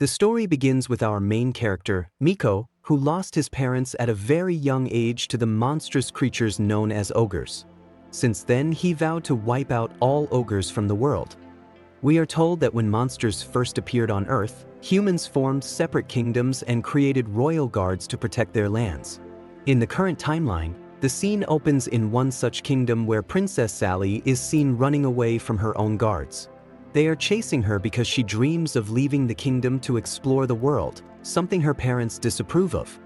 The story begins with our main character, Miko, who lost his parents at a very young age to the monstrous creatures known as ogres. Since then, he vowed to wipe out all ogres from the world. We are told that when monsters first appeared on Earth, humans formed separate kingdoms and created royal guards to protect their lands. In the current timeline, the scene opens in one such kingdom where Princess Sally is seen running away from her own guards. They are chasing her because she dreams of leaving the kingdom to explore the world, something her parents disapprove of.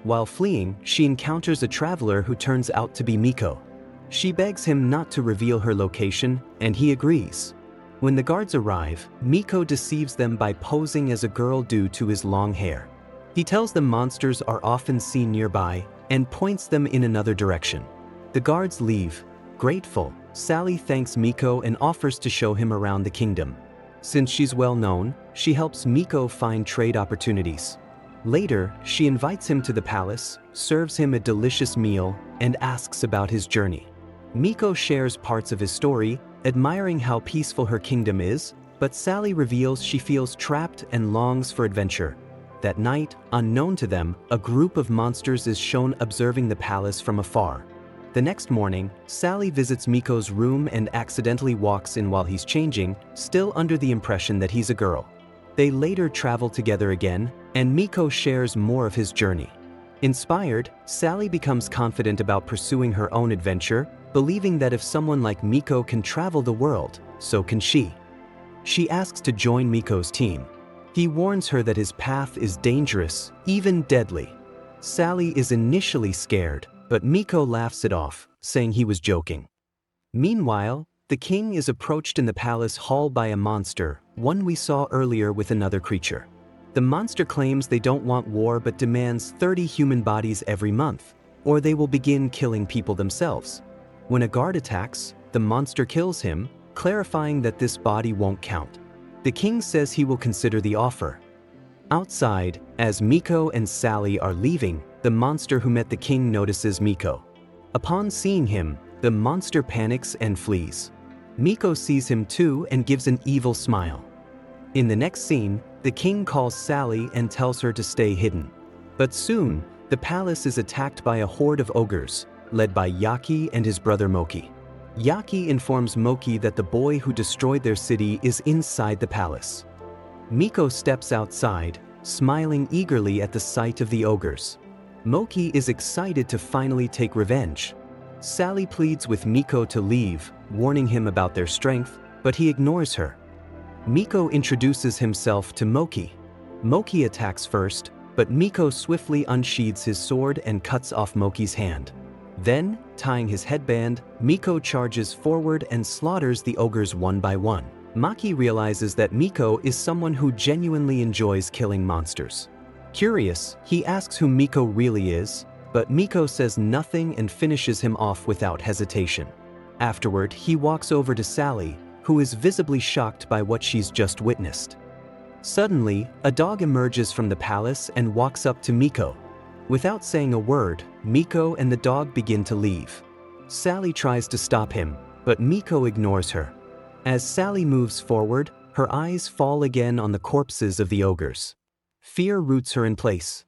While fleeing, she encounters a traveler who turns out to be Miko. She begs him not to reveal her location, and he agrees. When the guards arrive, Miko deceives them by posing as a girl due to his long hair. He tells them monsters are often seen nearby and points them in another direction. The guards leave. Grateful, Sally thanks Miko and offers to show him around the kingdom. Since she's well known, she helps Miko find trade opportunities. Later, she invites him to the palace, serves him a delicious meal, and asks about his journey. Miko shares parts of his story, admiring how peaceful her kingdom is, but Sally reveals she feels trapped and longs for adventure. That night, unknown to them, a group of monsters is shown observing the palace from afar. The next morning, Sally visits Miko's room and accidentally walks in while he's changing, still under the impression that he's a girl. They later travel together again, and Miko shares more of his journey. Inspired, Sally becomes confident about pursuing her own adventure, believing that if someone like Miko can travel the world, so can she. She asks to join Miko's team. He warns her that his path is dangerous, even deadly. Sally is initially scared, but Miko laughs it off, saying he was joking. Meanwhile, the king is approached in the palace hall by a monster, one we saw earlier with another creature. The monster claims they don't want war but demands 30 human bodies every month, or they will begin killing people themselves. When a guard attacks, the monster kills him, clarifying that this body won't count. The king says he will consider the offer. Outside, as Miko and Sally are leaving, the monster who met the king notices Miko. Upon seeing him, the monster panics and flees. Miko sees him too and gives an evil smile. In the next scene, the king calls Sally and tells her to stay hidden. But soon, the palace is attacked by a horde of ogres, led by Yaki and his brother Moki. Yaki informs Moki that the boy who destroyed their city is inside the palace. Miko steps outside, smiling eagerly at the sight of the ogres. Moki is excited to finally take revenge. Sally pleads with Miko to leave, warning him about their strength, but he ignores her. Miko introduces himself to Moki. Moki attacks first, but Miko swiftly unsheathes his sword and cuts off Moki's hand. Then, tying his headband, Miko charges forward and slaughters the ogres one by one. Maki realizes that Miko is someone who genuinely enjoys killing monsters. Curious, he asks who Miko really is, but Miko says nothing and finishes him off without hesitation. Afterward, he walks over to Sally, who is visibly shocked by what she's just witnessed. Suddenly, a dog emerges from the palace and walks up to Miko. Without saying a word, Miko and the dog begin to leave. Sally tries to stop him, but Miko ignores her. As Sally moves forward, her eyes fall again on the corpses of the ogres. Fear roots her in place.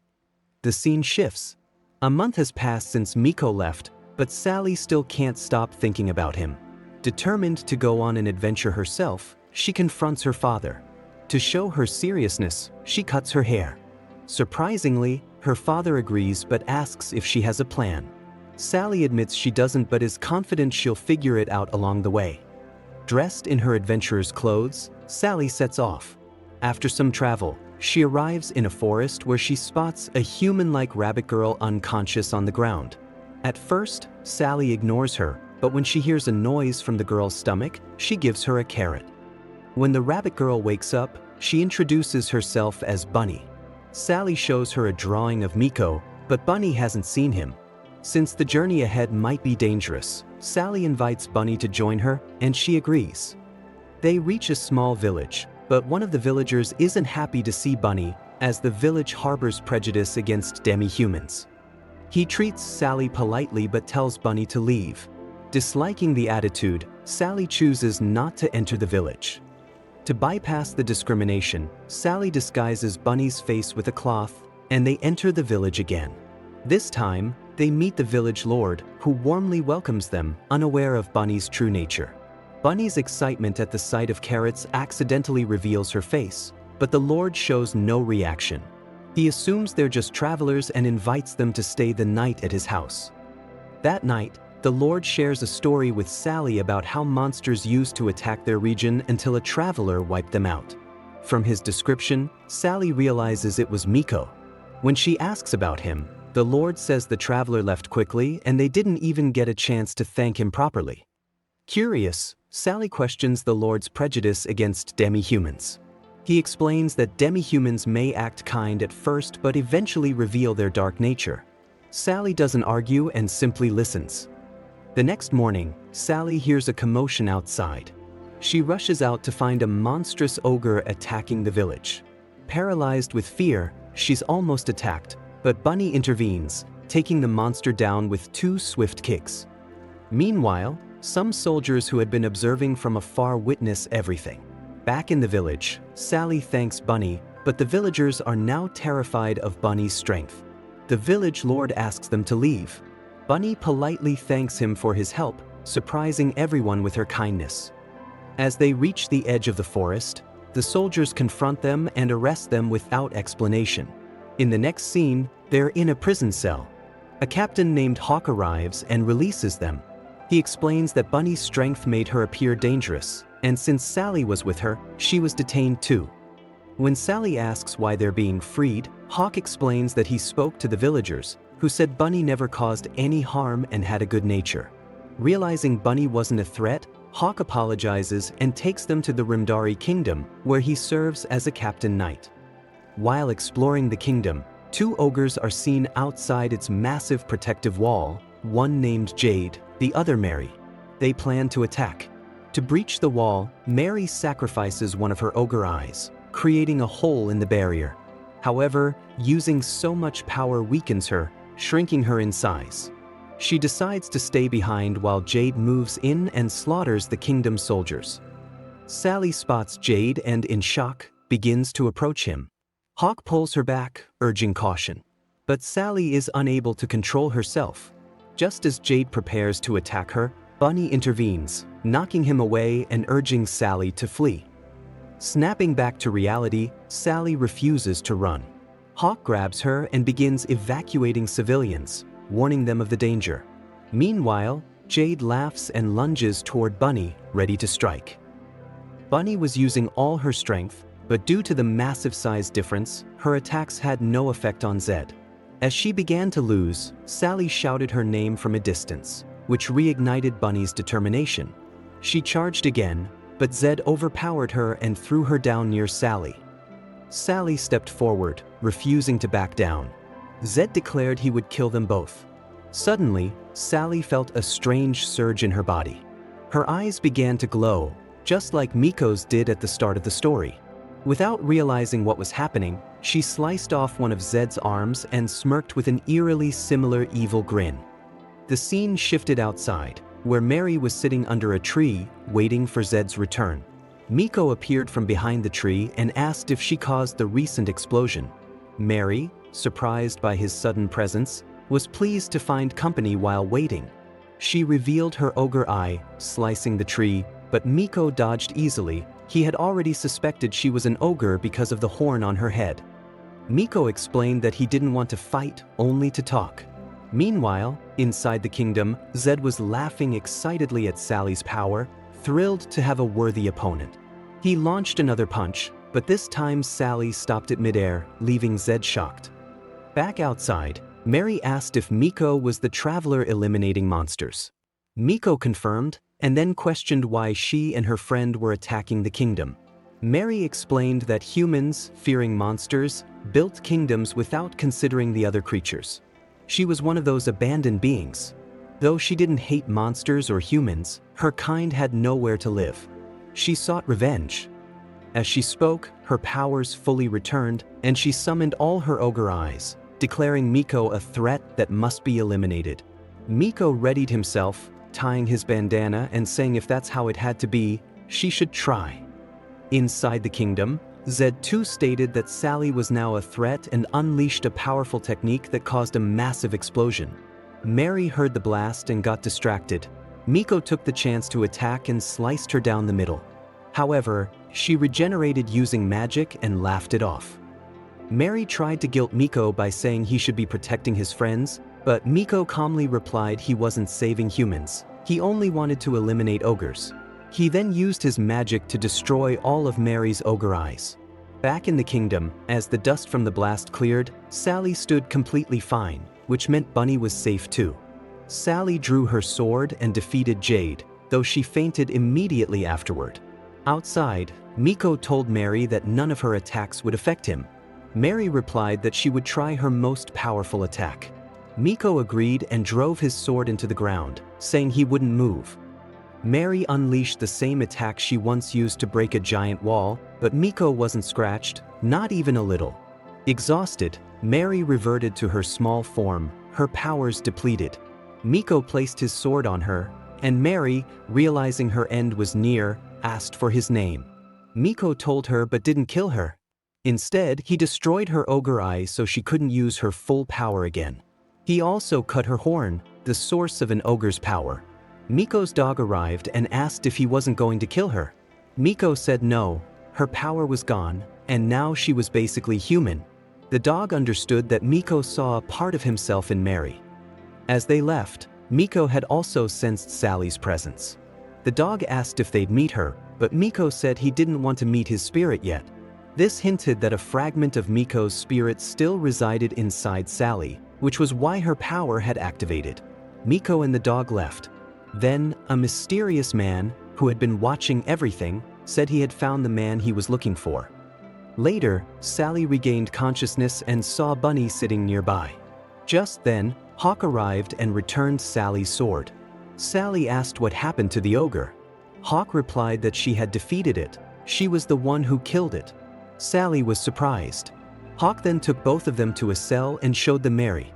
The scene shifts. A month has passed since Miko left, but Sally still can't stop thinking about him. Determined to go on an adventure herself, she confronts her father. To show her seriousness, she cuts her hair. Surprisingly, her father agrees but asks if she has a plan. Sally admits she doesn't but is confident she'll figure it out along the way. Dressed in her adventurer's clothes, Sally sets off. After some travel, she arrives in a forest where she spots a human-like rabbit girl unconscious on the ground. At first, Sally ignores her, but when she hears a noise from the girl's stomach, she gives her a carrot. When the rabbit girl wakes up, she introduces herself as Bunny. Sally shows her a drawing of Miko, but Bunny hasn't seen him. Since the journey ahead might be dangerous, Sally invites Bunny to join her, and she agrees. They reach a small village, but one of the villagers isn't happy to see Bunny, as the village harbors prejudice against demi-humans. He treats Sally politely but tells Bunny to leave. Disliking the attitude, Sally chooses not to enter the village. To bypass the discrimination, Sally disguises Bunny's face with a cloth, and they enter the village again. This time, they meet the village lord, who warmly welcomes them, unaware of Bunny's true nature. Bunny's excitement at the sight of carrots accidentally reveals her face, but the lord shows no reaction. He assumes they're just travelers and invites them to stay the night at his house. That night, the Lord shares a story with Sally about how monsters used to attack their region until a traveler wiped them out. From his description, Sally realizes it was Miko. When she asks about him, the Lord says the traveler left quickly and they didn't even get a chance to thank him properly. Curious, Sally questions the Lord's prejudice against demi-humans. He explains that demi-humans may act kind at first but eventually reveal their dark nature. Sally doesn't argue and simply listens. The next morning, Sally hears a commotion outside. She rushes out to find a monstrous ogre attacking the village. Paralyzed with fear, she's almost attacked, but Bunny intervenes, taking the monster down with 2 swift kicks. Meanwhile, some soldiers who had been observing from afar witness everything. Back in the village, Sally thanks Bunny, but the villagers are now terrified of Bunny's strength. The village lord asks them to leave. Bunny politely thanks him for his help, surprising everyone with her kindness. As they reach the edge of the forest, the soldiers confront them and arrest them without explanation. In the next scene, they're in a prison cell. A captain named Hawk arrives and releases them. He explains that Bunny's strength made her appear dangerous, and since Sally was with her, she was detained too. When Sally asks why they're being freed, Hawk explains that he spoke to the villagers, who said Bunny never caused any harm and had a good nature. Realizing Bunny wasn't a threat, Hawk apologizes and takes them to the Rimdari kingdom, where he serves as a captain knight. While exploring the kingdom, 2 ogres are seen outside its massive protective wall, one named Jade, the other Mary. They plan to attack. To breach the wall, Mary sacrifices one of her ogre eyes, creating a hole in the barrier. However, using so much power weakens her, shrinking her in size. She decides to stay behind while Jade moves in and slaughters the kingdom's soldiers. Sally spots Jade and, in shock, begins to approach him. Hawk pulls her back, urging caution. But Sally is unable to control herself. Just as Jade prepares to attack her, Bunny intervenes, knocking him away and urging Sally to flee. Snapping back to reality, Sally refuses to run. Hawk grabs her and begins evacuating civilians, warning them of the danger. Meanwhile, Jade laughs and lunges toward Bunny, ready to strike. Bunny was using all her strength, but due to the massive size difference, her attacks had no effect on Zed. As she began to lose, Sally shouted her name from a distance, which reignited Bunny's determination. She charged again, but Zed overpowered her and threw her down near Sally. Sally stepped forward, refusing to back down. Zed declared he would kill them both. Suddenly, Sally felt a strange surge in her body. Her eyes began to glow, just like Miko's did at the start of the story. Without realizing what was happening, she sliced off one of Zed's arms and smirked with an eerily similar evil grin. The scene shifted outside, where Mary was sitting under a tree, waiting for Zed's return. Miko appeared from behind the tree and asked if she caused the recent explosion. Mary, surprised by his sudden presence, was pleased to find company while waiting. She revealed her ogre eye, slicing the tree, but Miko dodged easily. He had already suspected she was an ogre because of the horn on her head. Miko explained that he didn't want to fight, only to talk. Meanwhile, inside the kingdom, Zed was laughing excitedly at Sally's power, thrilled to have a worthy opponent. He launched another punch, but this time Sally stopped it midair, leaving Zed shocked. Back outside, Mary asked if Miko was the traveler eliminating monsters. Miko confirmed, and then questioned why she and her friend were attacking the kingdom. Mary explained that humans, fearing monsters, built kingdoms without considering the other creatures. She was one of those abandoned beings. Though she didn't hate monsters or humans, her kind had nowhere to live. She sought revenge. As she spoke, her powers fully returned, and she summoned all her ogre eyes, declaring Miko a threat that must be eliminated. Miko readied himself, tying his bandana and saying if that's how it had to be, she should try. Inside the kingdom, Z2 stated that Sally was now a threat and unleashed a powerful technique that caused a massive explosion. Mary heard the blast and got distracted. Miko took the chance to attack and sliced her down the middle. However, she regenerated using magic and laughed it off. Mary tried to guilt Miko by saying he should be protecting his friends, but Miko calmly replied he wasn't saving humans. He only wanted to eliminate ogres. He then used his magic to destroy all of Mary's ogre eyes. Back in the kingdom, as the dust from the blast cleared, Sally stood completely fine, which meant Bunny was safe too. Sally drew her sword and defeated Jade, though she fainted immediately afterward. Outside, Miko told Mary that none of her attacks would affect him. Mary replied that she would try her most powerful attack. Miko agreed and drove his sword into the ground, saying he wouldn't move. Mary unleashed the same attack she once used to break a giant wall, but Miko wasn't scratched, not even a little. Exhausted, Mary reverted to her small form, her powers depleted. Miko placed his sword on her, and Mary, realizing her end was near, asked for his name. Miko told her but didn't kill her. Instead, he destroyed her ogre eyes so she couldn't use her full power again. He also cut her horn, the source of an ogre's power. Miko's dog arrived and asked if he wasn't going to kill her. Miko said no, her power was gone, and now she was basically human. The dog understood that Miko saw a part of himself in Mary. As they left, Miko had also sensed Sally's presence. The dog asked if they'd meet her, but Miko said he didn't want to meet his spirit yet. This hinted that a fragment of Miko's spirit still resided inside Sally, which was why her power had activated. Miko and the dog left. Then, a mysterious man, who had been watching everything, said he had found the man he was looking for. Later, Sally regained consciousness and saw Bunny sitting nearby. Just then, Hawk arrived and returned Sally's sword. Sally asked what happened to the ogre. Hawk replied that she had defeated it. She was the one who killed it. Sally was surprised. Hawk then took both of them to a cell and showed them Mary.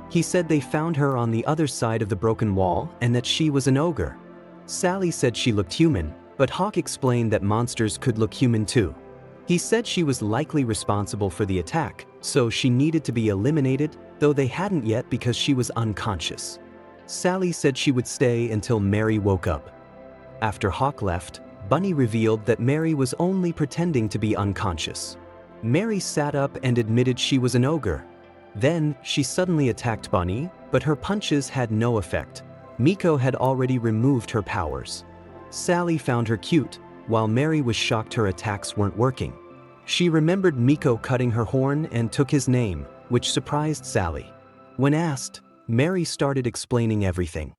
He said they found her on the other side of the broken wall and that she was an ogre. Sally said she looked human, but Hawk explained that monsters could look human too. He said she was likely responsible for the attack, so she needed to be eliminated, though they hadn't yet because she was unconscious. Sally said she would stay until Mary woke up. After Hawk left, Bunny revealed that Mary was only pretending to be unconscious. Mary sat up and admitted she was an ogre. Then, she suddenly attacked Bunny, but her punches had no effect. Miko had already removed her powers. Sally found her cute, while Mary was shocked her attacks weren't working. She remembered Miko cutting her horn and took his name, which surprised Sally. When asked, Mary started explaining everything.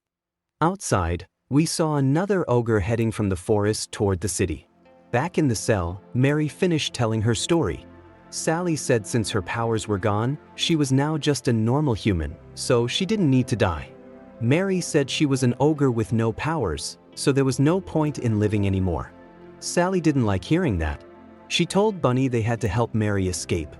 Outside, we saw another ogre heading from the forest toward the city. Back in the cell, Mary finished telling her story. Sally said since her powers were gone, she was now just a normal human, so she didn't need to die. Mary said she was an ogre with no powers, so there was no point in living anymore. Sally didn't like hearing that. She told Bunny they had to help Mary escape.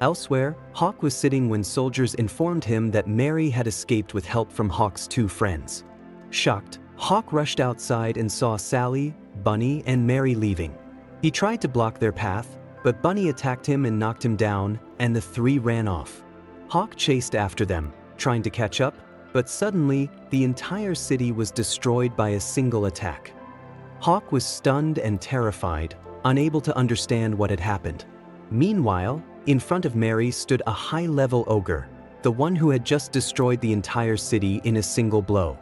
Elsewhere, Hawk was sitting when soldiers informed him that Mary had escaped with help from Hawk's two friends. Shocked, Hawk rushed outside and saw Sally, Bunny, and Mary leaving. He tried to block their path, but Bunny attacked him and knocked him down, and the three ran off. Hawk chased after them, trying to catch up, but suddenly, the entire city was destroyed by a single attack. Hawk was stunned and terrified, unable to understand what had happened. Meanwhile, in front of Mary stood a high-level ogre, the one who had just destroyed the entire city in a single blow.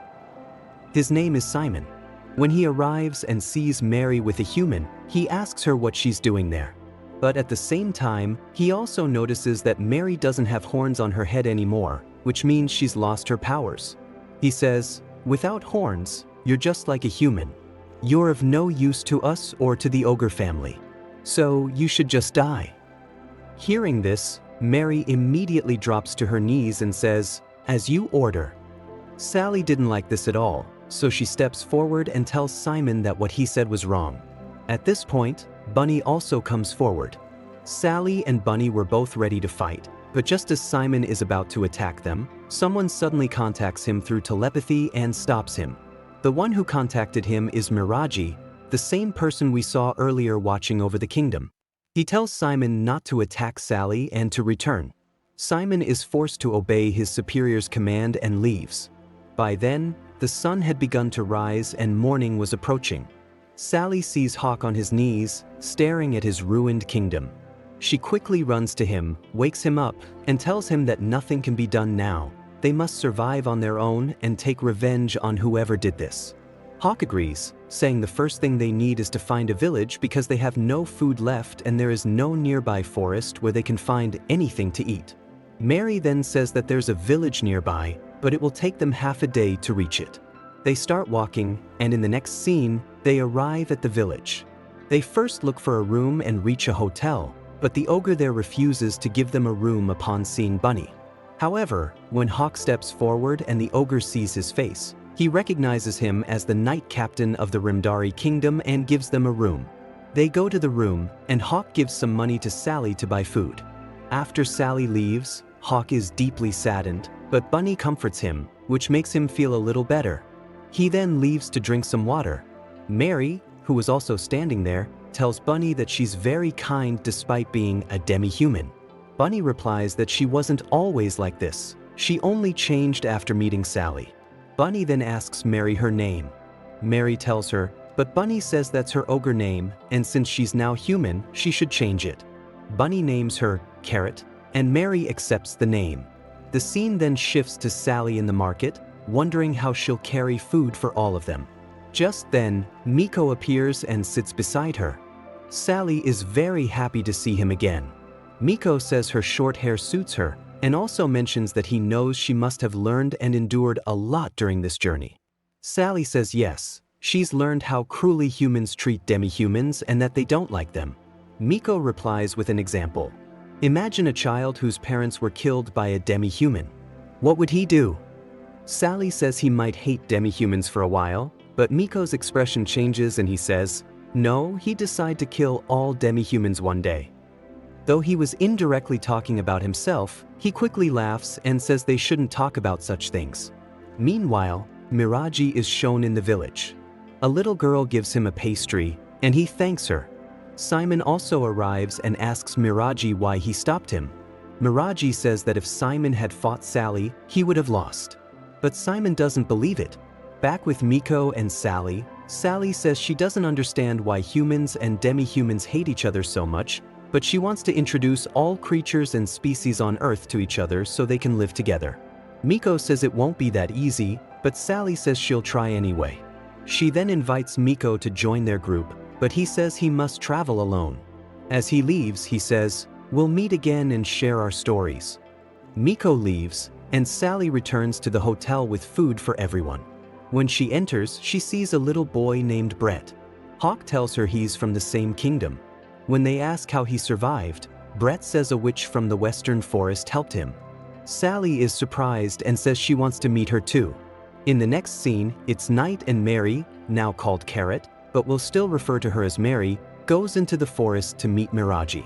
His name is Simon. When he arrives and sees Mary with a human, he asks her what she's doing there. But at the same time, he also notices that Mary doesn't have horns on her head anymore, which means she's lost her powers. He says, "Without horns, you're just like a human. You're of no use to us or to the ogre family. So you should just die." Hearing this, Mary immediately drops to her knees and says, "As you order." Sally didn't like this at all, so she steps forward and tells Simon that what he said was wrong. At this point, Bunny also comes forward. Sally and Bunny were both ready to fight, but just as Simon is about to attack them, someone suddenly contacts him through telepathy and stops him. The one who contacted him is Miraji, the same person we saw earlier watching over the kingdom. He tells Simon not to attack Sally and to return. Simon is forced to obey his superior's command and leaves. By then, the sun had begun to rise and morning was approaching. Sally sees Hawk on his knees, staring at his ruined kingdom. She quickly runs to him, wakes him up, and tells him that nothing can be done now. They must survive on their own and take revenge on whoever did this. Hawk agrees, saying the first thing they need is to find a village because they have no food left and there is no nearby forest where they can find anything to eat. Mary then says that there's a village nearby, but it will take them half a day to reach it. They start walking, and in the next scene, they arrive at the village. They first look for a room and reach a hotel, but the ogre there refuses to give them a room upon seeing Bunny. However, when Hawk steps forward and the ogre sees his face, he recognizes him as the knight captain of the Rimdari kingdom and gives them a room. They go to the room, and Hawk gives some money to Sally to buy food. After Sally leaves, Hawk is deeply saddened, but Bunny comforts him, which makes him feel a little better. He then leaves to drink some water. Mary, who was also standing there, tells Bunny that she's very kind despite being a demi-human. Bunny replies that she wasn't always like this. She only changed after meeting Sally. Bunny then asks Mary her name. Mary tells her, but Bunny says that's her ogre name, and since she's now human, she should change it. Bunny names her Carrot, and Mary accepts the name. The scene then shifts to Sally in the market, wondering how she'll carry food for all of them. Just then, Miko appears and sits beside her. Sally is very happy to see him again. Miko says her short hair suits her, and also mentions that he knows she must have learned and endured a lot during this journey. Sally says yes, she's learned how cruelly humans treat demi-humans and that they don't like them. Miko replies with an example. Imagine a child whose parents were killed by a demi-human. What would he do? Sally says he might hate demi-humans for a while, but Miko's expression changes and he says, no, he'd decide to kill all demi-humans one day. Though he was indirectly talking about himself, he quickly laughs and says they shouldn't talk about such things. Meanwhile, Miraji is shown in the village. A little girl gives him a pastry, and he thanks her. Simon also arrives and asks Miraji why he stopped him. Miraji says that if Simon had fought Sally, he would have lost. But Simon doesn't believe it. Back with Miko and Sally, Sally says she doesn't understand why humans and demi-humans hate each other so much, but she wants to introduce all creatures and species on Earth to each other so they can live together. Miko says it won't be that easy, but Sally says she'll try anyway. She then invites Miko to join their group, but he says he must travel alone. As he leaves, he says, "We'll meet again and share our stories." Miko leaves, and Sally returns to the hotel with food for everyone. When she enters, she sees a little boy named Brett. Hawk tells her he's from the same kingdom. When they ask how he survived, Brett says a witch from the western forest helped him. Sally is surprised and says she wants to meet her too. In the next scene, it's Knight and Mary, now called Carrot, but we'll still refer to her as Mary, goes into the forest to meet Miraji.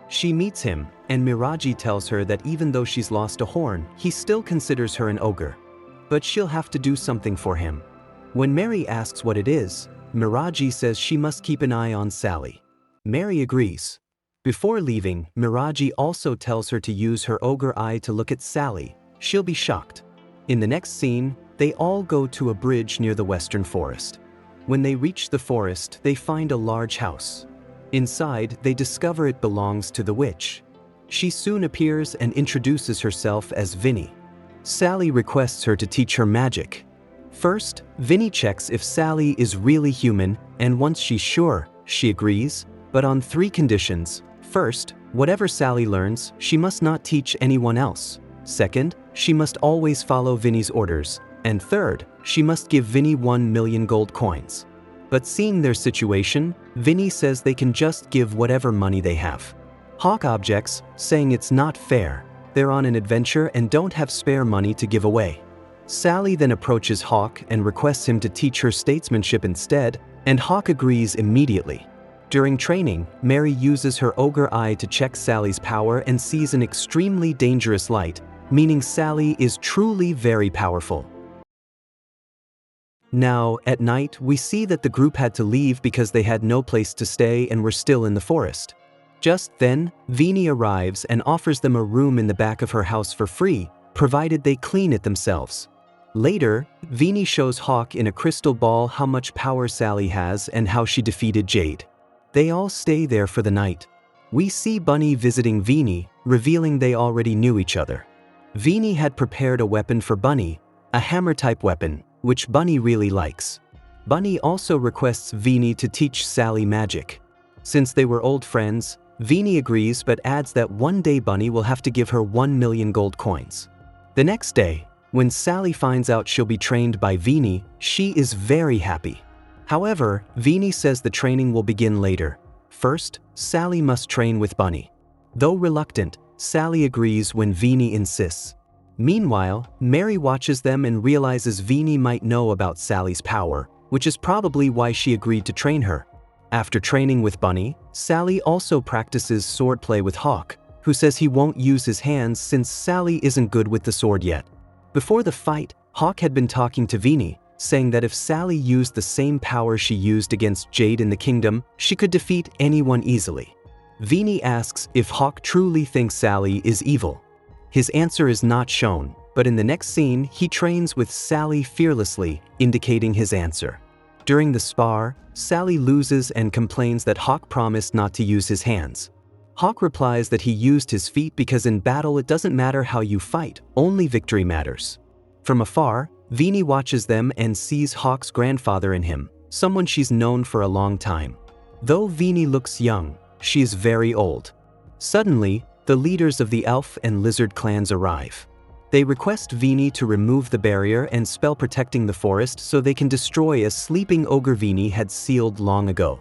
She meets him, and Miraji tells her that even though she's lost a horn, he still considers her an ogre. But she'll have to do something for him. When Mary asks what it is, Miraji says she must keep an eye on Sally. Mary agrees. Before leaving, Miraji also tells her to use her ogre eye to look at Sally. She'll be shocked. In the next scene, they all go to a bridge near the western forest. When they reach the forest, they find a large house. Inside, they discover it belongs to the witch. She soon appears and introduces herself as Vinny. Sally requests her to teach her magic. First, Vinny checks if Sally is really human, and once she's sure, she agrees, but on 3 conditions. First, whatever Sally learns, she must not teach anyone else. Second, she must always follow Vinny's orders. And third, she must give Vinny 1 million gold coins. But seeing their situation, Vinny says they can just give whatever money they have. Hawk objects, saying it's not fair. They're on an adventure and don't have spare money to give away. Sally then approaches Hawk and requests him to teach her statesmanship instead, and Hawk agrees immediately. During training, Mary uses her ogre eye to check Sally's power and sees an extremely dangerous light, meaning Sally is truly very powerful. Now, at night, we see that the group had to leave because they had no place to stay and were still in the forest. Just then, Vini arrives and offers them a room in the back of her house for free, provided they clean it themselves. Later, Vini shows Hawk in a crystal ball how much power Sally has and how she defeated Jade. They all stay there for the night. We see Bunny visiting Vini, revealing they already knew each other. Vini had prepared a weapon for Bunny, a hammer-type weapon, which Bunny really likes. Bunny also requests Vini to teach Sally magic. Since they were old friends, Vini agrees but adds that one day Bunny will have to give her 1 million gold coins. The next day, when Sally finds out she'll be trained by Vini, she is very happy. However, Vini says the training will begin later. First, Sally must train with Bunny. Though reluctant, Sally agrees when Vini insists. Meanwhile, Mary watches them and realizes Vini might know about Sally's power, which is probably why she agreed to train her. After training with Bunny, Sally also practices swordplay with Hawk, who says he won't use his hands since Sally isn't good with the sword yet. Before the fight, Hawk had been talking to Vini, saying that if Sally used the same power she used against Jade in the kingdom, she could defeat anyone easily. Vini asks if Hawk truly thinks Sally is evil. His answer is not shown, but in the next scene, he trains with Sally fearlessly, indicating his answer. During the spar, Sally loses and complains that Hawk promised not to use his hands. Hawk replies that he used his feet because in battle it doesn't matter how you fight, only victory matters. From afar, Vini watches them and sees Hawk's grandfather in him, someone she's known for a long time. Though Vini looks young, she is very old. Suddenly, the leaders of the elf and lizard clans arrive. They request Vini to remove the barrier and spell protecting the forest so they can destroy a sleeping ogre Vini had sealed long ago.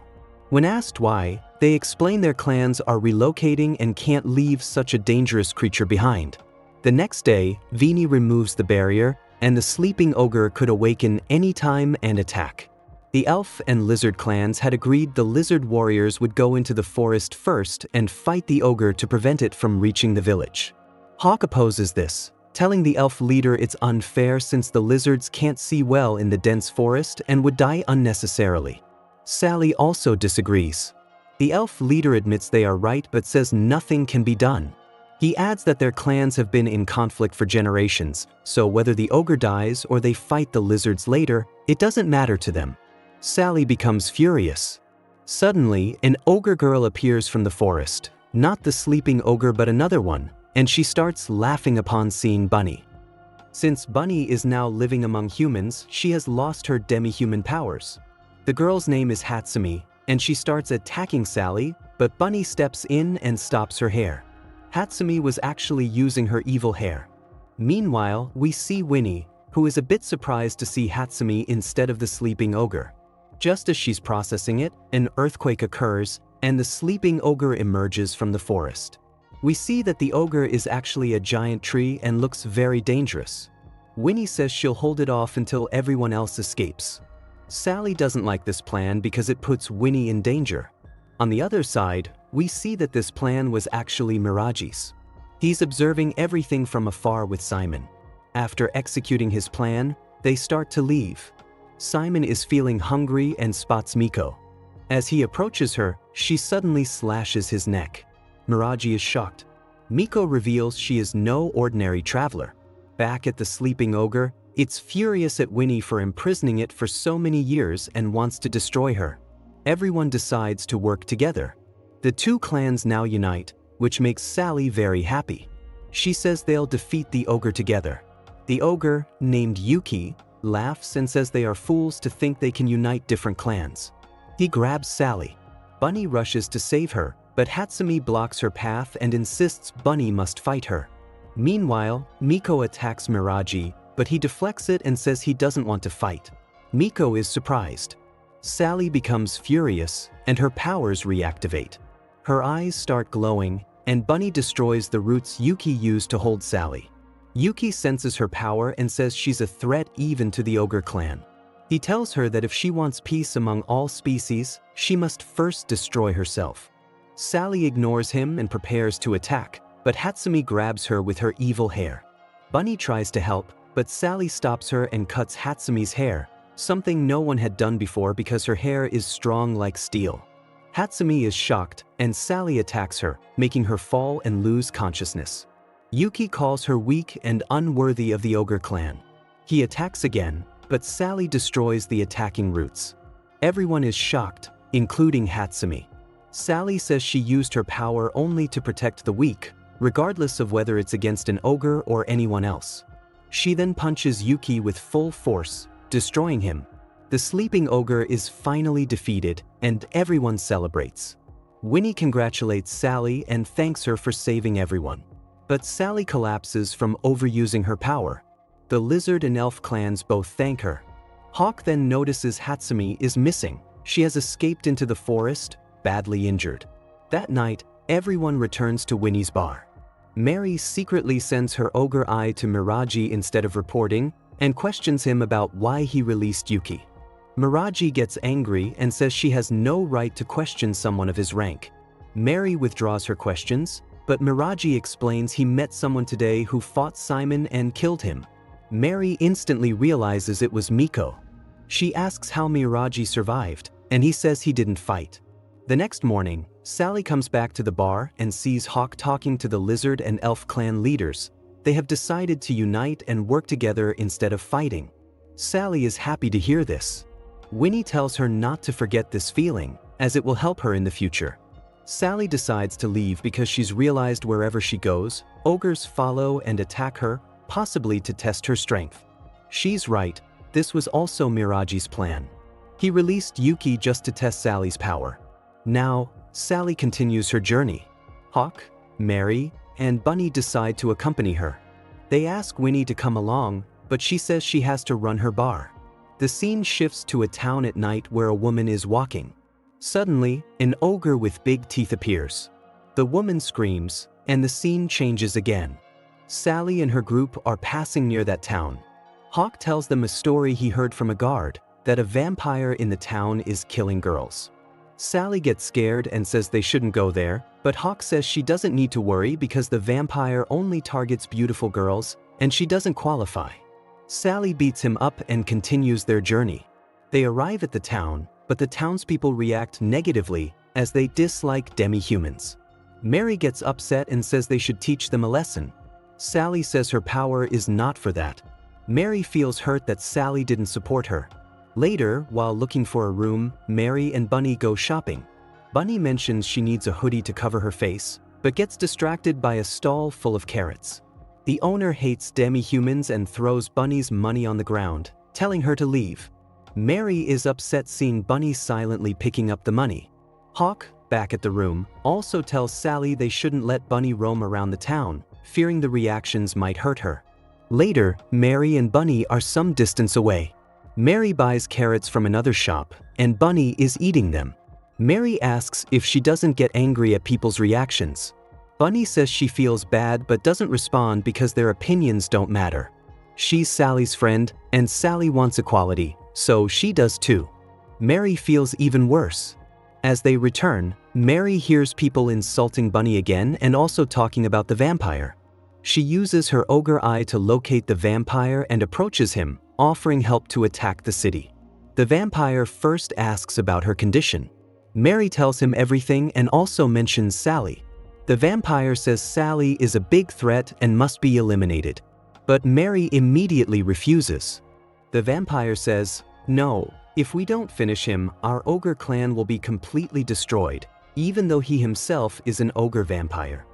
When asked why, they explain their clans are relocating and can't leave such a dangerous creature behind. The next day, Vini removes the barrier, and the sleeping ogre could awaken anytime and attack. The elf and lizard clans had agreed the lizard warriors would go into the forest first and fight the ogre to prevent it from reaching the village. Hawk opposes this, telling the elf leader it's unfair since the lizards can't see well in the dense forest and would die unnecessarily. Sally also disagrees. The elf leader admits they are right but says nothing can be done. He adds that their clans have been in conflict for generations, so whether the ogre dies or they fight the lizards later, it doesn't matter to them. Sally becomes furious. Suddenly, an ogre girl appears from the forest, not the sleeping ogre but another one, and she starts laughing upon seeing Bunny. Since Bunny is now living among humans, she has lost her demi-human powers. The girl's name is Hatsumi, and she starts attacking Sally, but Bunny steps in and stops her hair. Hatsumi was actually using her evil hair. Meanwhile, we see Winnie, who is a bit surprised to see Hatsumi instead of the sleeping ogre. Just as she's processing it, an earthquake occurs, and the sleeping ogre emerges from the forest. We see that the ogre is actually a giant tree and looks very dangerous. Winnie says she'll hold it off until everyone else escapes. Sally doesn't like this plan because it puts Winnie in danger. On the other side, we see that this plan was actually Mirage's. He's observing everything from afar with Simon. After executing his plan, they start to leave. Simon is feeling hungry and spots Miko. As he approaches her, she suddenly slashes his neck. Mirage is shocked. Miko reveals she is no ordinary traveler. Back at the sleeping ogre, it's furious at Winnie for imprisoning it for so many years and wants to destroy her. Everyone decides to work together. The two clans now unite, which makes Sally very happy. She says they'll defeat the ogre together. The ogre, named Yuki, laughs and says they are fools to think they can unite different clans. He grabs Sally. Bunny rushes to save her, but Hatsumi blocks her path and insists Bunny must fight her. Meanwhile, Miko attacks Mirage, but he deflects it and says he doesn't want to fight. Miko is surprised. Sally becomes furious, and her powers reactivate. Her eyes start glowing, and Bunny destroys the roots Yuki used to hold Sally. Yuki senses her power and says she's a threat even to the ogre clan. He tells her that if she wants peace among all species, she must first destroy herself. Sally ignores him and prepares to attack, but Hatsumi grabs her with her evil hair. Bunny tries to help, but Sally stops her and cuts Hatsumi's hair, something no one had done before because her hair is strong like steel. Hatsumi is shocked, and Sally attacks her, making her fall and lose consciousness. Yuki calls her weak and unworthy of the ogre clan. He attacks again, but Sally destroys the attacking roots. Everyone is shocked, including Hatsumi. Sally says she used her power only to protect the weak, regardless of whether it's against an ogre or anyone else. She then punches Yuki with full force, destroying him. The sleeping ogre is finally defeated, and everyone celebrates. Winnie congratulates Sally and thanks her for saving everyone. But Sally collapses from overusing her power. The lizard and elf clans both thank her. Hawk then notices Hatsumi is missing. She has escaped into the forest, badly injured. That night, everyone returns to Winnie's bar. Mary secretly sends her ogre eye to Miraji instead of reporting, and questions him about why he released Yuki. Miraji gets angry and says she has no right to question someone of his rank. Mary withdraws her questions, but Miraji explains he met someone today who fought Simon and killed him. Mary instantly realizes it was Miko. She asks how Miraji survived, and he says he didn't fight. The next morning, Sally comes back to the bar and sees Hawk talking to the lizard and elf clan leaders. They have decided to unite and work together instead of fighting. Sally is happy to hear this. Winnie tells her not to forget this feeling, as it will help her in the future. Sally decides to leave because she's realized wherever she goes, ogres follow and attack her, possibly to test her strength. She's right, this was also Miraji's plan. He released Yuki just to test Sally's power. Now, Sally continues her journey. Hawk, Mary, and Bunny decide to accompany her. They ask Winnie to come along, but she says she has to run her bar. The scene shifts to a town at night where a woman is walking. Suddenly, an ogre with big teeth appears. The woman screams, and the scene changes again. Sally and her group are passing near that town. Hawk tells them a story he heard from a guard, that a vampire in the town is killing girls. Sally gets scared and says they shouldn't go there, but Hawk says she doesn't need to worry because the vampire only targets beautiful girls, and she doesn't qualify. Sally beats him up and continues their journey. They arrive at the town, but the townspeople react negatively as they dislike demi-humans. Mary gets upset and says they should teach them a lesson. Sally says her power is not for that. Mary feels hurt that Sally didn't support her. Later, while looking for a room, Mary and Bunny go shopping. Bunny mentions she needs a hoodie to cover her face, but gets distracted by a stall full of carrots. The owner hates demi-humans and throws Bunny's money on the ground, telling her to leave. Mary is upset seeing Bunny silently picking up the money. Hawk, back at the room, also tells Sally they shouldn't let Bunny roam around the town, fearing the reactions might hurt her. Later, Mary and Bunny are some distance away. Mary buys carrots from another shop, and Bunny is eating them. Mary asks if she doesn't get angry at people's reactions. Bunny says she feels bad but doesn't respond because their opinions don't matter. She's Sally's friend, and Sally wants equality, so she does too. Mary feels even worse. As they return, Mary hears people insulting Bunny again and also talking about the vampire. She uses her ogre eye to locate the vampire and approaches him, offering help to attack the city. The vampire first asks about her condition. Mary tells him everything and also mentions Sally. The vampire says Sally is a big threat and must be eliminated. But Mary immediately refuses. The vampire says, "No, if we don't finish him, our ogre clan will be completely destroyed, even though he himself is an ogre vampire."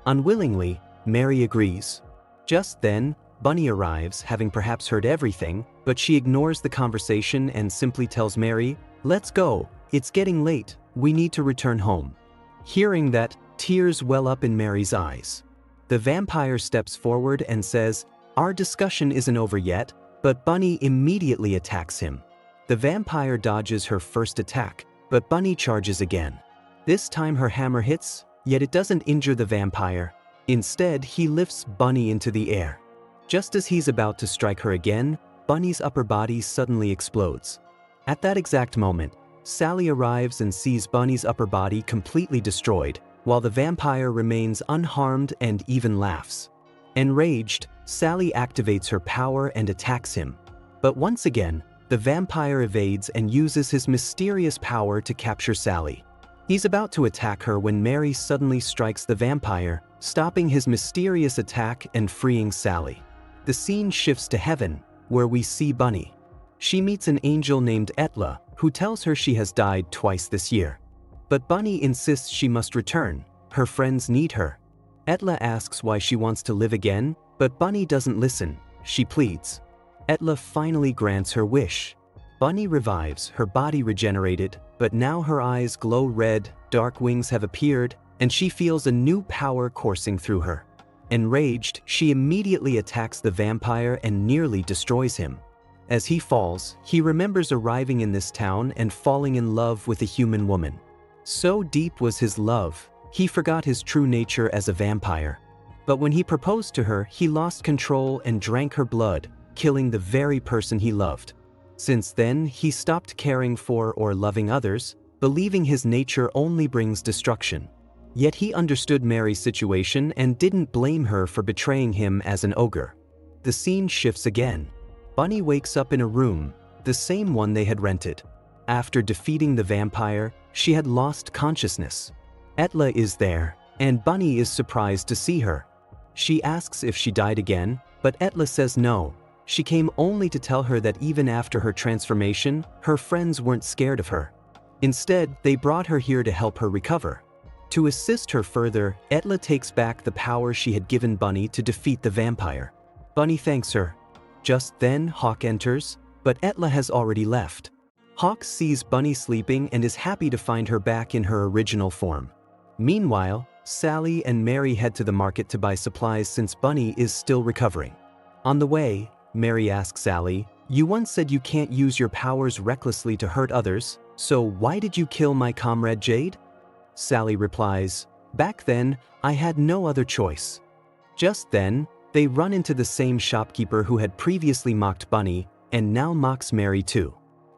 Unwillingly, Mary agrees. Just then, Bunny arrives, having perhaps heard everything, but she ignores the conversation and simply tells Mary, "Let's go, it's getting late, we need to return home." Hearing that, tears well up in Mary's eyes. The vampire steps forward and says, "Our discussion isn't over yet," but Bunny immediately attacks him. The vampire dodges her first attack, but Bunny charges again. This time her hammer hits, yet it doesn't injure the vampire. Instead, he lifts Bunny into the air. Just as he's about to strike her again, Bunny's upper body suddenly explodes. At that exact moment, Sally arrives and sees Bunny's upper body completely destroyed, while the vampire remains unharmed and even laughs. Enraged, Sally activates her power and attacks him. But once again, The vampire evades and uses his mysterious power to capture Sally. He's about to attack her when Mary suddenly strikes the vampire, stopping his mysterious attack and freeing Sally. The scene shifts to heaven, where we see Bunny. She meets an angel named Etla, who tells her she has died twice this year. But Bunny insists she must return. Her friends need her. Etla asks why she wants to live again, but Bunny doesn't listen. She pleads. Etla finally grants her wish. Bunny revives, her body regenerated, but now her eyes glow red, dark wings have appeared, and she feels a new power coursing through her. Enraged, she immediately attacks the vampire and nearly destroys him. As he falls, he remembers arriving in this town and falling in love with a human woman. So deep was his love, he forgot his true nature as a vampire. But when he proposed to her, he lost control and drank her blood, killing the very person he loved. Since then, he stopped caring for or loving others, believing his nature only brings destruction. Yet he understood Mary's situation and didn't blame her for betraying him as an ogre. The scene shifts again. Bunny wakes up in a room, the same one they had rented. After defeating the vampire, she had lost consciousness. Etla is there, and Bunny is surprised to see her. She asks if she died again, but Etla says no. She came only to tell her that even after her transformation, her friends weren't scared of her. Instead, they brought her here to help her recover. To assist her further, Etla takes back the power she had given Bunny to defeat the vampire. Bunny thanks her. Just then, Hawk enters, but Etla has already left. Hawk sees Bunny sleeping and is happy to find her back in her original form. Meanwhile, Sally and Mary head to the market to buy supplies since Bunny is still recovering. On the way, Mary asks Sally, "You once said you can't use your powers recklessly to hurt others, so why did you kill my comrade Jade?" Sally replies, "Back then, I had no other choice." Just then, they run into the same shopkeeper who had previously mocked Bunny and now mocks Mary too.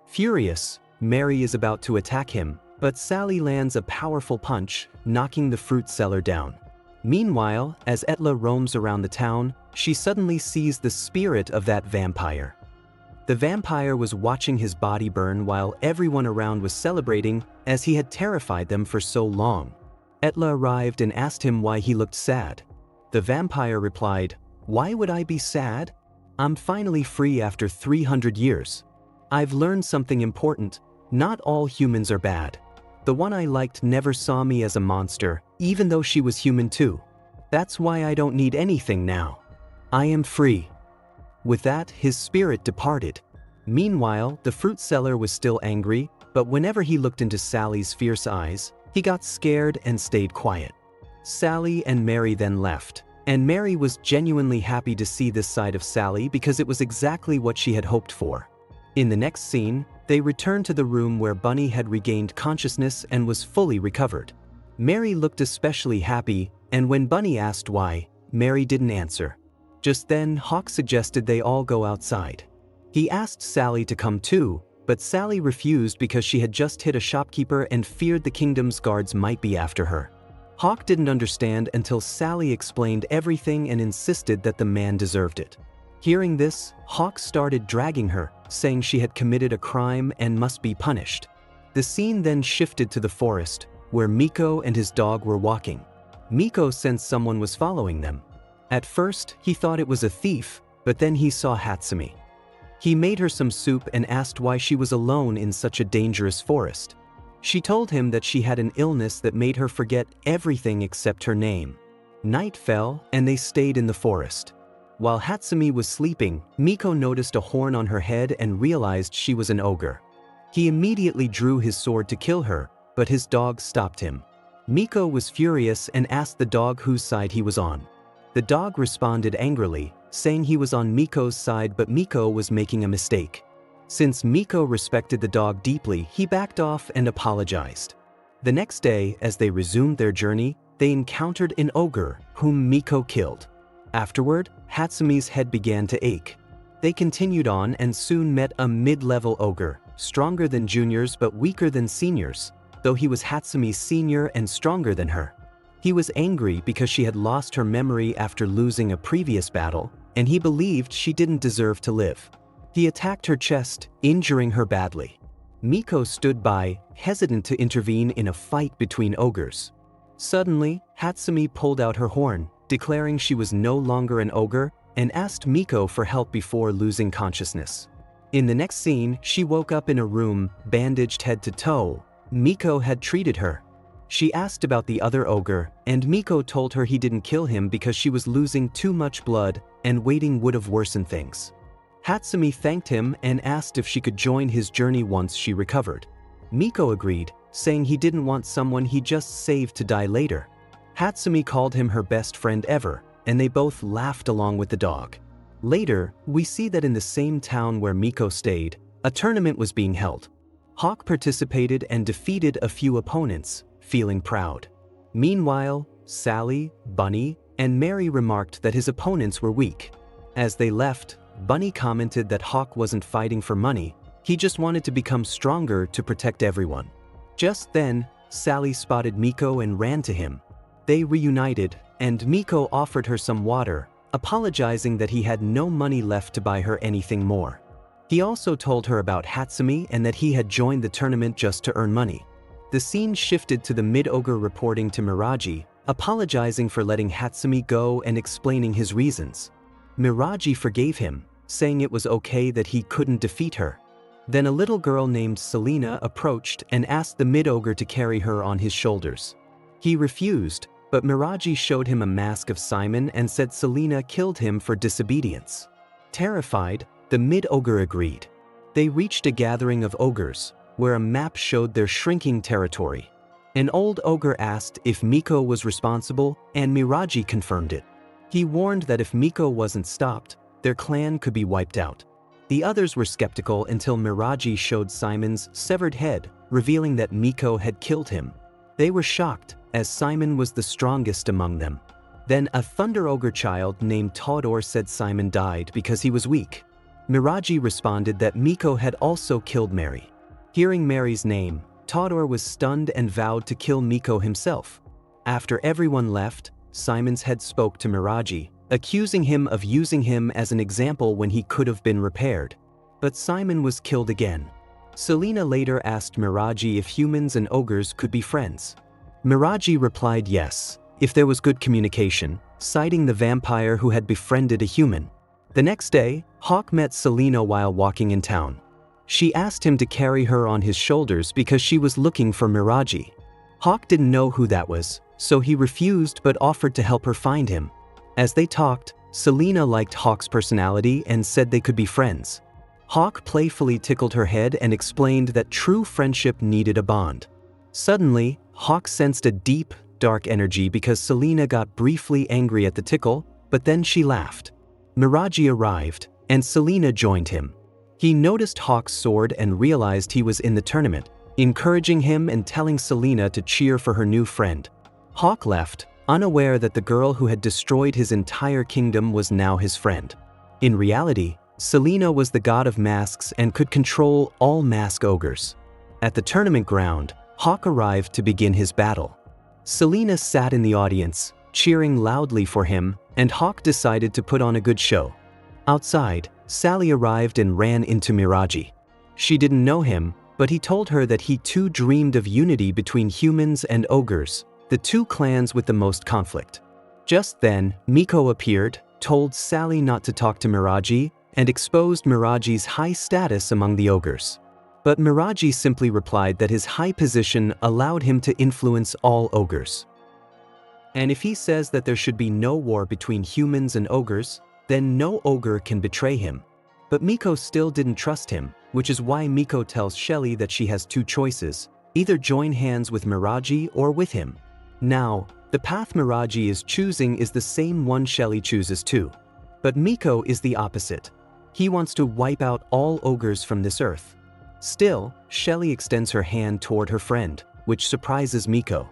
Furious, Mary is about to attack him, but Sally lands a powerful punch, knocking the fruit seller down. Meanwhile, as Etla roams around the town, she suddenly sees the spirit of that vampire. The vampire was watching his body burn while everyone around was celebrating, as he had terrified them for so long. Etla arrived and asked him why he looked sad. The vampire replied, "Why would I be sad? I'm finally free after 300 years. I've learned something important. Not all humans are bad. The one I liked never saw me as a monster, even though she was human too. That's why I don't need anything now. I am free." With that, his spirit departed. Meanwhile, the fruit seller was still angry, but whenever he looked into Sally's fierce eyes, he got scared and stayed quiet. Sally and Mary then left, and Mary was genuinely happy to see this side of Sally because it was exactly what she had hoped for. In the next scene, they returned to the room where Bunny had regained consciousness and was fully recovered. Mary looked especially happy, and when Bunny asked why, Mary didn't answer. Just then, Hawk suggested they all go outside. He asked Sally to come too, but Sally refused because she had just hit a shopkeeper and feared the kingdom's guards might be after her. Hawk didn't understand until Sally explained everything and insisted that the man deserved it. Hearing this, Hawk started dragging her, saying she had committed a crime and must be punished. The scene then shifted to the forest, where Miko and his dog were walking. Miko sensed someone was following them. At first, he thought it was a thief, but then he saw Hatsumi. He made her some soup and asked why she was alone in such a dangerous forest. She told him that she had an illness that made her forget everything except her name. Night fell, and they stayed in the forest. While Hatsumi was sleeping, Miko noticed a horn on her head and realized she was an ogre. He immediately drew his sword to kill her, but his dog stopped him. Miko was furious and asked the dog whose side he was on. The dog responded angrily, saying he was on Miko's side but Miko was making a mistake. Since Miko respected the dog deeply, he backed off and apologized. The next day, as they resumed their journey, they encountered an ogre, whom Miko killed. Afterward, Hatsumi's head began to ache. They continued on and soon met a mid-level ogre, stronger than juniors but weaker than seniors, though he was Hatsumi's senior and stronger than her. He was angry because she had lost her memory after losing a previous battle, and he believed she didn't deserve to live. He attacked her chest, injuring her badly. Miko stood by, hesitant to intervene in a fight between ogres. Suddenly, Hatsumi pulled out her horn, declaring she was no longer an ogre, and asked Miko for help before losing consciousness. In the next scene, she woke up in a room, bandaged head to toe. Miko had treated her. She asked about the other ogre, and Miko told her he didn't kill him because she was losing too much blood, and waiting would have worsened things. Hatsumi thanked him and asked if she could join his journey once she recovered. Miko agreed, saying he didn't want someone he just saved to die later. Hatsumi called him her best friend ever, and they both laughed along with the dog. Later, we see that in the same town where Miko stayed, a tournament was being held. Hawk participated and defeated a few opponents, feeling proud. Meanwhile, Sally, Bunny, and Mary remarked that his opponents were weak. As they left, Bunny commented that Hawk wasn't fighting for money, he just wanted to become stronger to protect everyone. Just then, Sally spotted Miko and ran to him. They reunited, and Miko offered her some water, apologizing that he had no money left to buy her anything more. He also told her about Hatsumi and that he had joined the tournament just to earn money. The scene shifted to the mid-ogre reporting to Miraji, apologizing for letting Hatsumi go and explaining his reasons. Miraji forgave him, saying it was okay that he couldn't defeat her. Then a little girl named Selena approached and asked the mid-ogre to carry her on his shoulders. He refused, but Miraji showed him a mask of Simon and said Selena killed him for disobedience. Terrified, the mid-ogre agreed. They reached a gathering of ogres, where a map showed their shrinking territory. An old ogre asked if Miko was responsible, and Miraji confirmed it. He warned that if Miko wasn't stopped, their clan could be wiped out. The others were skeptical until Miraji showed Simon's severed head, revealing that Miko had killed him. They were shocked, as Simon was the strongest among them. Then a Thunder Ogre child named Todor said Simon died because he was weak. Miraji responded that Miko had also killed Mary. Hearing Mary's name, Todor was stunned and vowed to kill Miko himself. After everyone left, Simon's head spoke to Miraji, accusing him of using him as an example when he could have been repaired. But Simon was killed again. Selena later asked Miraji if humans and ogres could be friends. Miraji replied yes, if there was good communication, citing the vampire who had befriended a human. The next day, Hawk met Selena while walking in town. She asked him to carry her on his shoulders because she was looking for Miraji. Hawk didn't know who that was, so he refused but offered to help her find him. As they talked, Selena liked Hawk's personality and said they could be friends. Hawk playfully tickled her head and explained that true friendship needed a bond. Suddenly, Hawk sensed a deep, dark energy because Selena got briefly angry at the tickle, but then she laughed. Miraji arrived, and Selena joined him. He noticed Hawk's sword and realized he was in the tournament, encouraging him and telling Selena to cheer for her new friend. Hawk left, unaware that the girl who had destroyed his entire kingdom was now his friend. In reality, Selena was the god of masks and could control all mask ogres. At the tournament ground, Hawk arrived to begin his battle. Selena sat in the audience, cheering loudly for him, and Hawk decided to put on a good show. Outside, Sally arrived and ran into Miraji. She didn't know him, but he told her that he too dreamed of unity between humans and ogres, the two clans with the most conflict. Just then, Miko appeared, told Sally not to talk to Miraji, and exposed Miraji's high status among the ogres. But Miraji simply replied that his high position allowed him to influence all ogres. And if he says that there should be no war between humans and ogres, then no ogre can betray him. But Miko still didn't trust him, which is why Miko tells Shelly that she has two choices, either join hands with Miraji or with him. Now, the path Miraji is choosing is the same one Shelly chooses too. But Miko is the opposite. He wants to wipe out all ogres from this earth. Still, Shelly extends her hand toward her friend, which surprises Miko.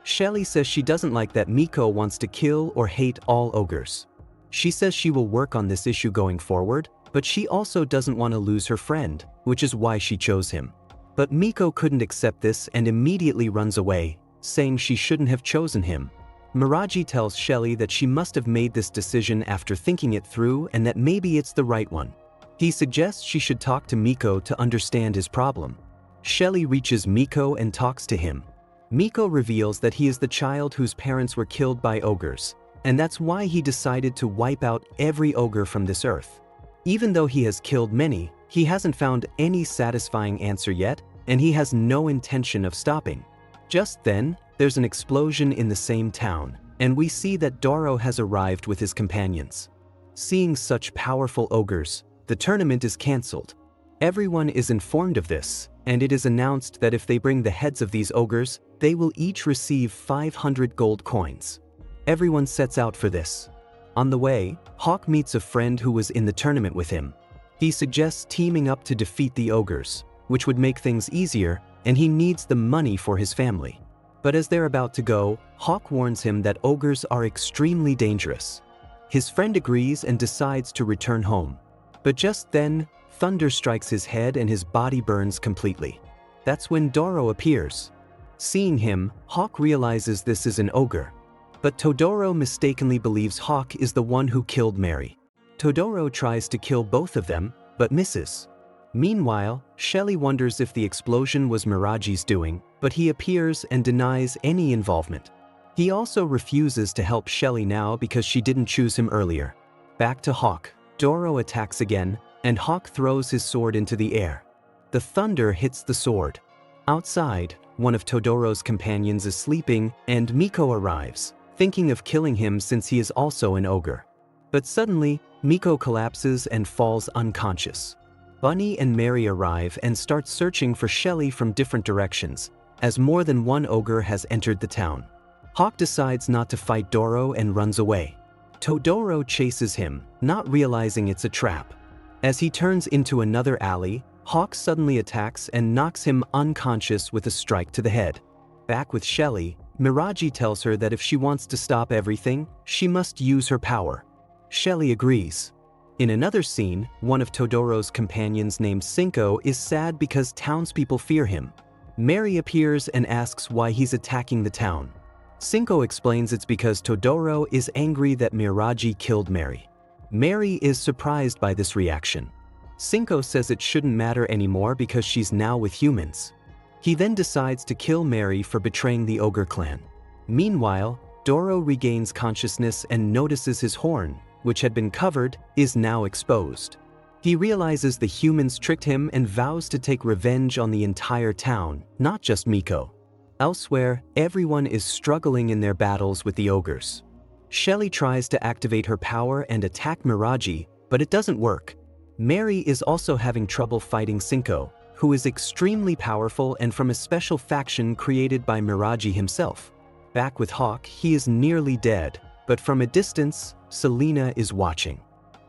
Shelly says she doesn't like that Miko wants to kill or hate all ogres. She says she will work on this issue going forward, but she also doesn't want to lose her friend, which is why she chose him. But Miko couldn't accept this and immediately runs away, saying she shouldn't have chosen him. Miraji tells Shelly that she must have made this decision after thinking it through and that maybe it's the right one. He suggests she should talk to Miko to understand his problem. Shelly reaches Miko and talks to him. Miko reveals that he is the child whose parents were killed by ogres, and that's why he decided to wipe out every ogre from this earth. Even though he has killed many, he hasn't found any satisfying answer yet, and he has no intention of stopping. Just then, there's an explosion in the same town, and we see that Doro has arrived with his companions. Seeing such powerful ogres, the tournament is cancelled. Everyone is informed of this, and it is announced that if they bring the heads of these ogres, they will each receive 500 gold coins. Everyone sets out for this. On the way, Hawk meets a friend who was in the tournament with him. He suggests teaming up to defeat the ogres, which would make things easier, and he needs the money for his family. But as they're about to go, Hawk warns him that ogres are extremely dangerous. His friend agrees and decides to return home. But just then, thunder strikes his head and his body burns completely. That's when Doro appears. Seeing him, Hawk realizes this is an ogre. But Todoro mistakenly believes Hawk is the one who killed Mary. Todoro tries to kill both of them, but misses. Meanwhile, Shelly wonders if the explosion was Miragi's doing, but he appears and denies any involvement. He also refuses to help Shelly now because she didn't choose him earlier. Back to Hawk. Doro attacks again, and Hawk throws his sword into the air. The thunder hits the sword. Outside, one of Todoro's companions is sleeping, and Miko arrives, thinking of killing him since he is also an ogre. But suddenly, Miko collapses and falls unconscious. Bunny and Mary arrive and start searching for Shelly from different directions, as more than one ogre has entered the town. Hawk decides not to fight Doro and runs away. Todoro chases him, not realizing it's a trap. As he turns into another alley, Hawk suddenly attacks and knocks him unconscious with a strike to the head. Back with Shelly, Miragi tells her that if she wants to stop everything, she must use her power. Shelly agrees. In another scene, one of Todoro's companions named Cinco is sad because townspeople fear him. Mary appears and asks why he's attacking the town. Cinco explains it's because Todoro is angry that Miragi killed Mary. Mary is surprised by this reaction. Cinco says it shouldn't matter anymore because she's now with humans. He then decides to kill Mary for betraying the ogre clan. Meanwhile, Doro regains consciousness and notices his horn, which had been covered, is now exposed. He realizes the humans tricked him and vows to take revenge on the entire town, not just Miko. Elsewhere, everyone is struggling in their battles with the ogres. Shelly tries to activate her power and attack Miragi, but it doesn't work. Mary is also having trouble fighting Cinco, who is extremely powerful and from a special faction created by Miragi himself. Back with Hawk, he is nearly dead, but from a distance, Selena is watching.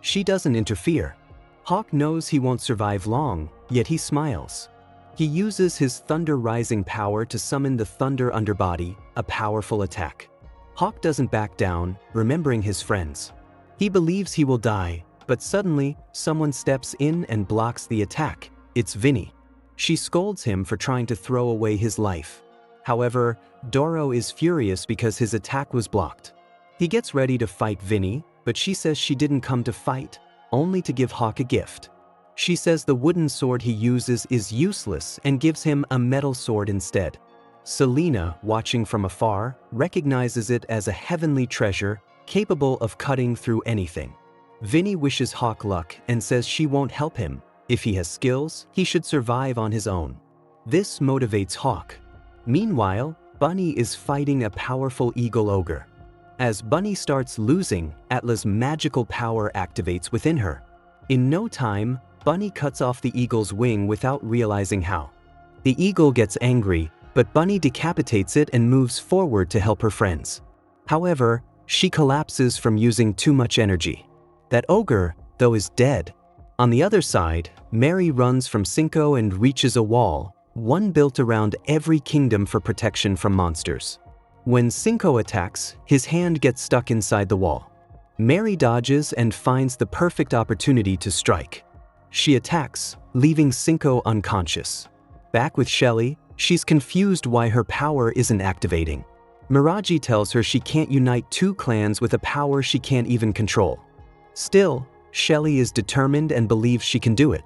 She doesn't interfere. Hawk knows he won't survive long, yet he smiles. He uses his Thunder Rising power to summon the Thunder Underbody, a powerful attack. Hawk doesn't back down, remembering his friends. He believes he will die, but suddenly, someone steps in and blocks the attack. It's Vinny. She scolds him for trying to throw away his life. However, Doro is furious because his attack was blocked. He gets ready to fight Vinny, but she says she didn't come to fight, only to give Hawk a gift. She says the wooden sword he uses is useless and gives him a metal sword instead. Selena, watching from afar, recognizes it as a heavenly treasure capable of cutting through anything. Vinny wishes Hawk luck and says she won't help him. If he has skills, he should survive on his own. This motivates Hawk. Meanwhile, Bunny is fighting a powerful eagle ogre. As Bunny starts losing, Atla's magical power activates within her. In no time, Bunny cuts off the eagle's wing without realizing how. The eagle gets angry, but Bunny decapitates it and moves forward to help her friends. However, she collapses from using too much energy. That ogre, though, is dead. On the other side, Mary runs from Cinco and reaches a wall, one built around every kingdom for protection from monsters. When Cinco attacks, his hand gets stuck inside the wall. Mary dodges and finds the perfect opportunity to strike. She attacks, leaving Cinco unconscious. Back with Shelly, she's confused why her power isn't activating. Miragi tells her she can't unite two clans with a power she can't even control. Still, Shelly is determined and believes she can do it.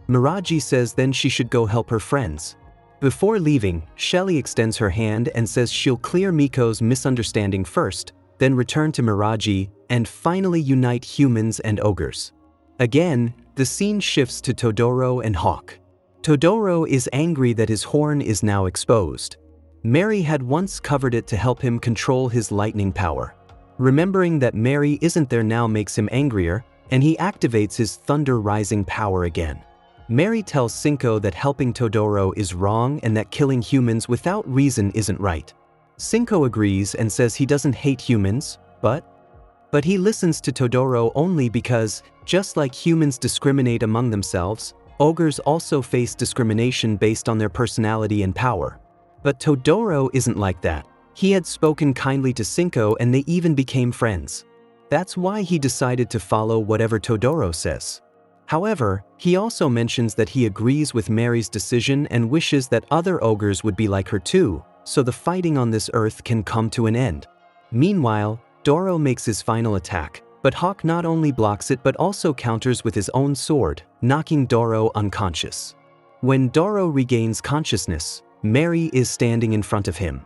Miraji says then she should go help her friends. Before leaving, Shelly extends her hand and says she'll clear Miko's misunderstanding first, then return to Miraji, and finally unite humans and ogres. Again, the scene shifts to Todoro and Hawk. Todoro is angry that his horn is now exposed. Mary had once covered it to help him control his lightning power. Remembering that Mary isn't there now makes him angrier, and he activates his thunder rising power again. Mary tells Cinco that helping Todoro is wrong and that killing humans without reason isn't right. Cinco agrees and says he doesn't hate humans, but he listens to Todoro only because, just like humans discriminate among themselves, ogres also face discrimination based on their personality and power. But Todoro isn't like that. He had spoken kindly to Cinco and they even became friends. That's why he decided to follow whatever Todoro says. However, he also mentions that he agrees with Mary's decision and wishes that other ogres would be like her too, so the fighting on this earth can come to an end. Meanwhile, Doro makes his final attack, but Hawk not only blocks it but also counters with his own sword, knocking Doro unconscious. When Doro regains consciousness, Mary is standing in front of him.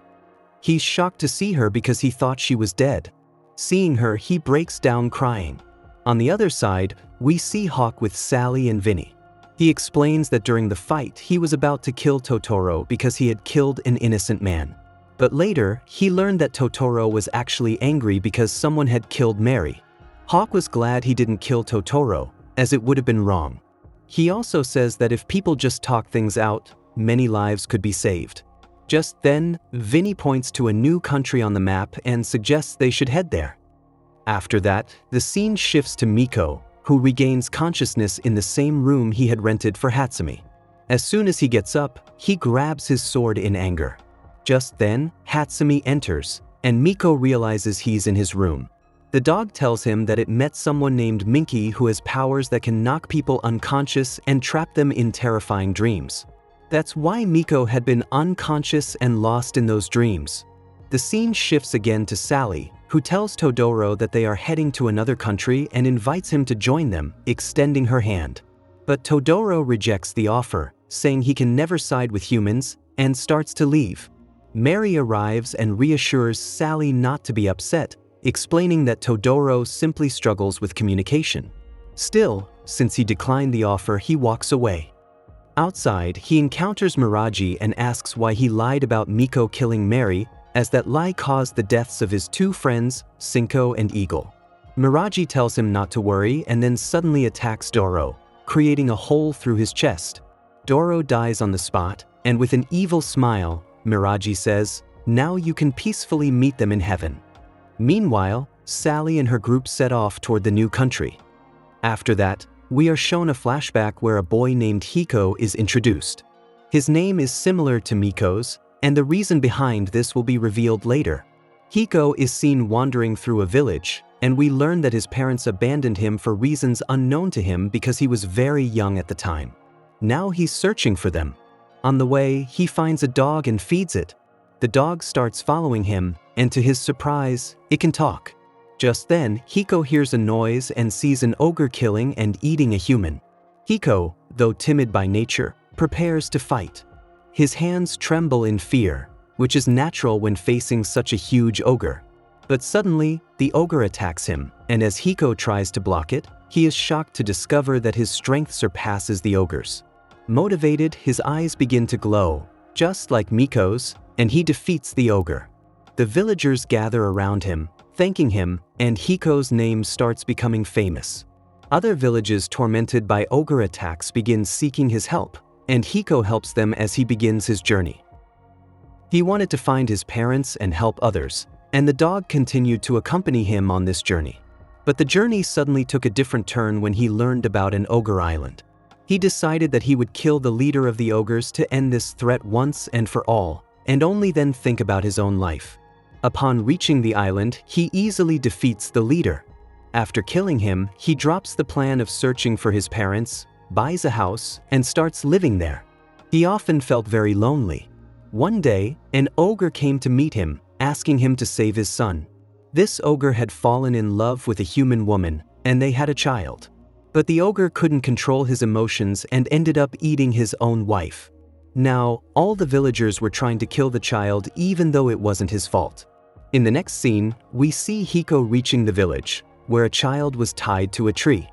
He's shocked to see her because he thought she was dead. Seeing her, he breaks down crying. On the other side, we see Hawk with Sally and Vinny. He explains that during the fight, he was about to kill Totoro because he had killed an innocent man. But later, he learned that Totoro was actually angry because someone had killed Mary. Hawk was glad he didn't kill Totoro, as it would have been wrong. He also says that if people just talk things out, many lives could be saved. Just then, Vinny points to a new country on the map and suggests they should head there. After that, the scene shifts to Miko, who regains consciousness in the same room he had rented for Hatsumi. As soon as he gets up, he grabs his sword in anger. Just then, Hatsumi enters, and Miko realizes he's in his room. The dog tells him that it met someone named Minky who has powers that can knock people unconscious and trap them in terrifying dreams. That's why Miko had been unconscious and lost in those dreams. The scene shifts again to Sally, who tells Todoro that they are heading to another country and invites him to join them, extending her hand. But Todoro rejects the offer, saying he can never side with humans, and starts to leave. Mary arrives and reassures Sally not to be upset, explaining that Todoro simply struggles with communication. Still, since he declined the offer, he walks away. Outside, he encounters Miraji and asks why he lied about Miko killing Mary, as that lie caused the deaths of his two friends, Cinco and Eagle. Miraji tells him not to worry and then suddenly attacks Doro, creating a hole through his chest. Doro dies on the spot, and with an evil smile, Miraji says, "Now you can peacefully meet them in heaven." Meanwhile, Sally and her group set off toward the new country. After that, we are shown a flashback where a boy named Hiko is introduced. His name is similar to Miko's, and the reason behind this will be revealed later. Hiko is seen wandering through a village, and we learn that his parents abandoned him for reasons unknown to him because he was very young at the time. Now he's searching for them. On the way, he finds a dog and feeds it. The dog starts following him, and to his surprise, it can talk. Just then, Hiko hears a noise and sees an ogre killing and eating a human. Hiko, though timid by nature, prepares to fight. His hands tremble in fear, which is natural when facing such a huge ogre. But suddenly, the ogre attacks him, and as Hiko tries to block it, he is shocked to discover that his strength surpasses the ogre's. Motivated, his eyes begin to glow, just like Miko's, and he defeats the ogre. The villagers gather around him, thanking him, and Hiko's name starts becoming famous. Other villages tormented by ogre attacks begin seeking his help, and Hiko helps them as he begins his journey. He wanted to find his parents and help others, and the dog continued to accompany him on this journey. But the journey suddenly took a different turn when he learned about an ogre island. He decided that he would kill the leader of the ogres to end this threat once and for all, and only then think about his own life. Upon reaching the island, he easily defeats the leader. After killing him, he drops the plan of searching for his parents, buys a house, and starts living there. He often felt very lonely. One day, an ogre came to meet him, asking him to save his son. This ogre had fallen in love with a human woman, and they had a child. But the ogre couldn't control his emotions and ended up eating his own wife. Now, all the villagers were trying to kill the child even though it wasn't his fault. In the next scene, we see Hiko reaching the village, where a child was tied to a tree.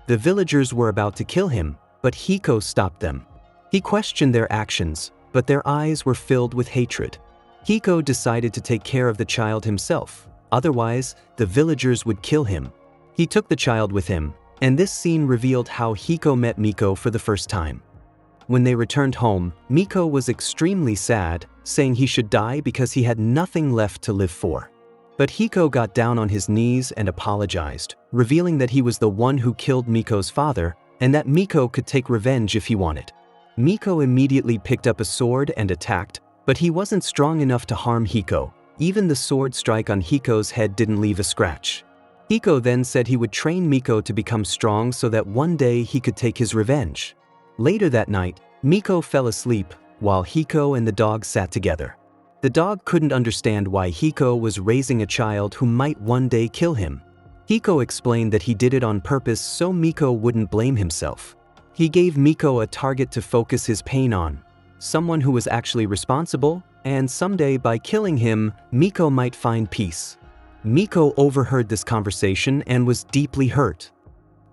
The villagers were about to kill him, but Hiko stopped them. He questioned their actions, but their eyes were filled with hatred. Hiko decided to take care of the child himself, otherwise, the villagers would kill him. He took the child with him, and this scene revealed how Hiko met Miko for the first time. When they returned home, Miko was extremely sad, saying he should die because he had nothing left to live for. But Hiko got down on his knees and apologized, revealing that he was the one who killed Miko's father and that Miko could take revenge if he wanted. Miko immediately picked up a sword and attacked, but he wasn't strong enough to harm Hiko. Even the sword strike on Hiko's head didn't leave a scratch. Hiko then said he would train Miko to become strong so that one day he could take his revenge. Later that night, Miko fell asleep while Hiko and the dog sat together. The dog couldn't understand why Hiko was raising a child who might one day kill him. Hiko explained that he did it on purpose so Miko wouldn't blame himself. He gave Miko a target to focus his pain on, someone who was actually responsible, and someday by killing him, Miko might find peace. Miko overheard this conversation and was deeply hurt.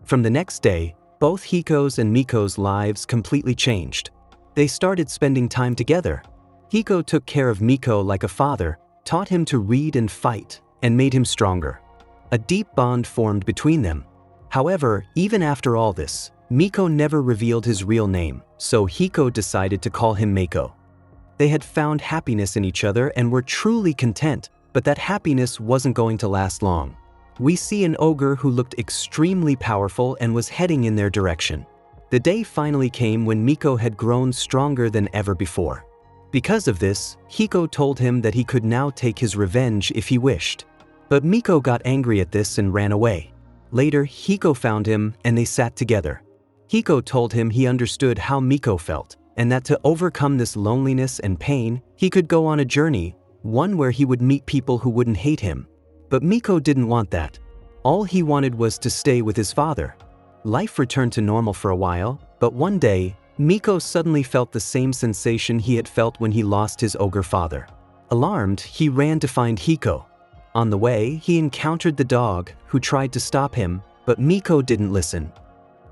From the next day, both Hiko's and Miko's lives completely changed. They started spending time together. Hiko took care of Miko like a father, taught him to read and fight, and made him stronger. A deep bond formed between them. However, even after all this, Miko never revealed his real name, so Hiko decided to call him Mako. They had found happiness in each other and were truly content, but that happiness wasn't going to last long. We see an ogre who looked extremely powerful and was heading in their direction. The day finally came when Miko had grown stronger than ever before. Because of this, Hiko told him that he could now take his revenge if he wished. But Miko got angry at this and ran away. Later, Hiko found him and they sat together. Hiko told him he understood how Miko felt, and that to overcome this loneliness and pain, he could go on a journey, one where he would meet people who wouldn't hate him. But Miko didn't want that. All he wanted was to stay with his father. Life returned to normal for a while, but one day, Miko suddenly felt the same sensation he had felt when he lost his ogre father. Alarmed, he ran to find Hiko. On the way, he encountered the dog, who tried to stop him, but Miko didn't listen.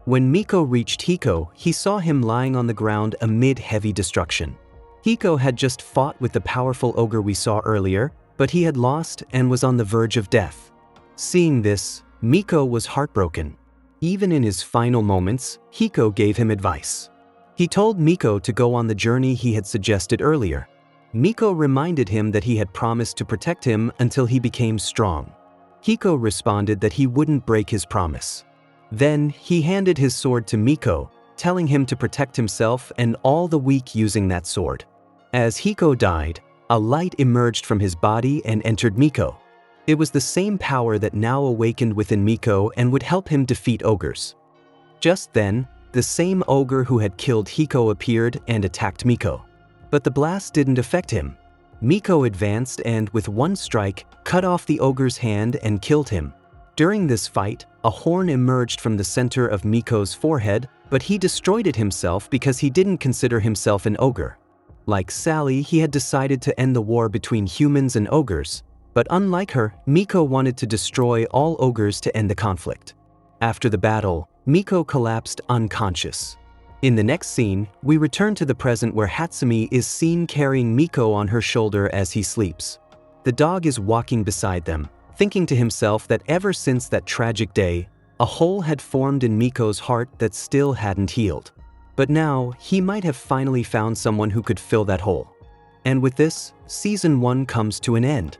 When Miko reached Hiko, he saw him lying on the ground amid heavy destruction. Hiko had just fought with the powerful ogre we saw earlier, but he had lost and was on the verge of death. Seeing this, Miko was heartbroken. Even in his final moments, Hiko gave him advice. He told Miko to go on the journey he had suggested earlier. Miko reminded him that he had promised to protect him until he became strong. Hiko responded that he wouldn't break his promise. Then, he handed his sword to Miko, telling him to protect himself and all the weak using that sword. As Hiko died, a light emerged from his body and entered Miko. It was the same power that now awakened within Miko and would help him defeat ogres. Just then, the same ogre who had killed Hiko appeared and attacked Miko. But the blast didn't affect him. Miko advanced and, with one strike, cut off the ogre's hand and killed him. During this fight, a horn emerged from the center of Miko's forehead, but he destroyed it himself because he didn't consider himself an ogre. Like Sally, he had decided to end the war between humans and ogres, but unlike her, Miko wanted to destroy all ogres to end the conflict. After the battle, Miko collapsed unconscious. In the next scene, we return to the present where Hatsumi is seen carrying Miko on her shoulder as he sleeps. The dog is walking beside them, thinking to himself that ever since that tragic day, a hole had formed in Miko's heart that still hadn't healed. But now, he might have finally found someone who could fill that hole. And with this, Season 1 comes to an end.